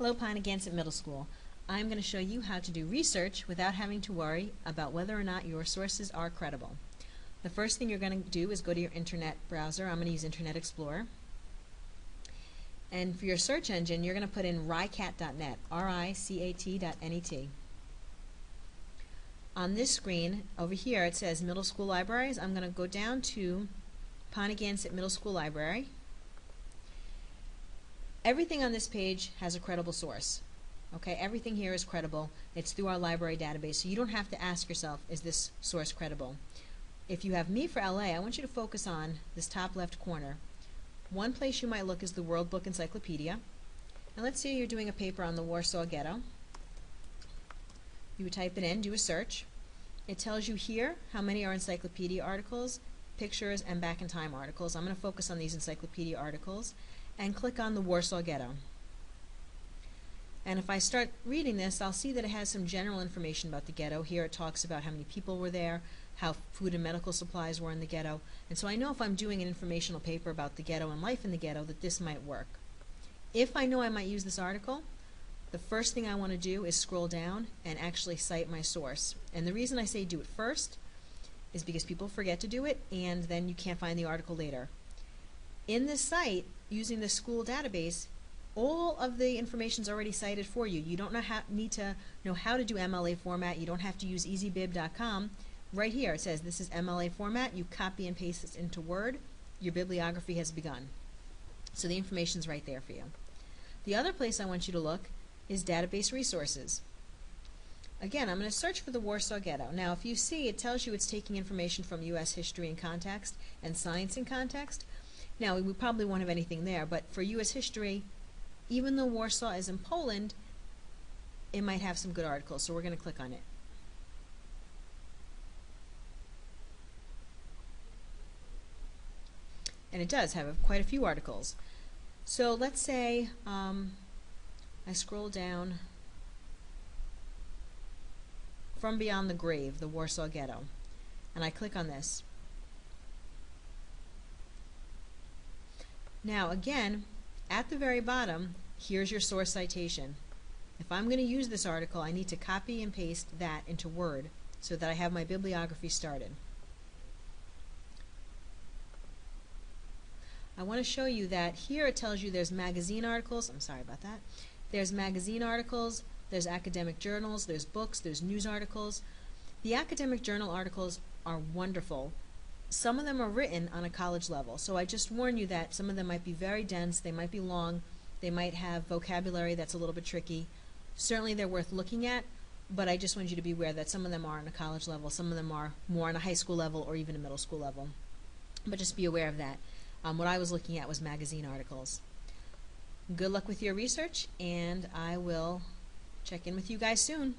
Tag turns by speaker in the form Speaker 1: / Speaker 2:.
Speaker 1: Hello, Pinagansett Middle School. I'm going to show you how to do research without having to worry about whether or not your sources are credible. The first thing you're going to do is go to your internet browser. I'm going to use Internet Explorer. And for your search engine, you're going to put in ricat.net, R-I-C-A-T.net. On this screen, over here, it says Middle School Libraries. I'm going to go down to Pinagansett Middle School Library. Everything on this page has a credible source. Okay, everything here is credible. It's through our library database, so you don't have to ask yourself, is this source credible? If you have me for LA, I want you to focus on this top left corner. One place you might look is the World Book Encyclopedia. And let's say you're doing a paper on the Warsaw Ghetto. You would type it in, do a search. It tells you here how many are encyclopedia articles, pictures, and back in time articles. I'm going to focus on these encyclopedia articles and click on the Warsaw Ghetto. And if I start reading this, I'll see that it has some general information about the ghetto. Here it talks about how many people were there, how food and medical supplies were in the ghetto. And so I know if I'm doing an informational paper about the ghetto and life in the ghetto that this might work. If I know I might use this article, the first thing I want to do is scroll down and actually cite my source. And the reason I say do it first is because people forget to do it and then you can't find the article later. In this site, using the school database, all of the information is already cited for you. You don't need to know how to do MLA format. You don't have to use easybib.com. Right here it says this is MLA format. You copy and paste this into Word. Your bibliography has begun. So the information is right there for you. The other place I want you to look is database resources. Again, I'm going to search for the Warsaw Ghetto. Now if you see, it tells you it's taking information from U.S. history in context and science in context. Now, we probably won't have anything there, but for U.S. history, even though Warsaw is in Poland, it might have some good articles, so we're going to click on it. And it does have quite a few articles. So let's say I scroll down From Beyond the Grave, the Warsaw Ghetto, and I click on this. Now again, at the very bottom, here's your source citation. If I'm going to use this article, I need to copy and paste that into Word so that I have my bibliography started. I want to show you that here it tells you there's magazine articles. I'm sorry about that. There's magazine articles, there's academic journals, there's books, there's news articles. The academic journal articles are wonderful. Some of them are written on a college level, so I just warn you that some of them might be very dense, they might be long, they might have vocabulary that's a little bit tricky. Certainly they're worth looking at, but I just want you to be aware that some of them are on a college level, some of them are more on a high school level or even a middle school level. But just be aware of that. What I was looking at was magazine articles. Good luck with your research, and I will check in with you guys soon.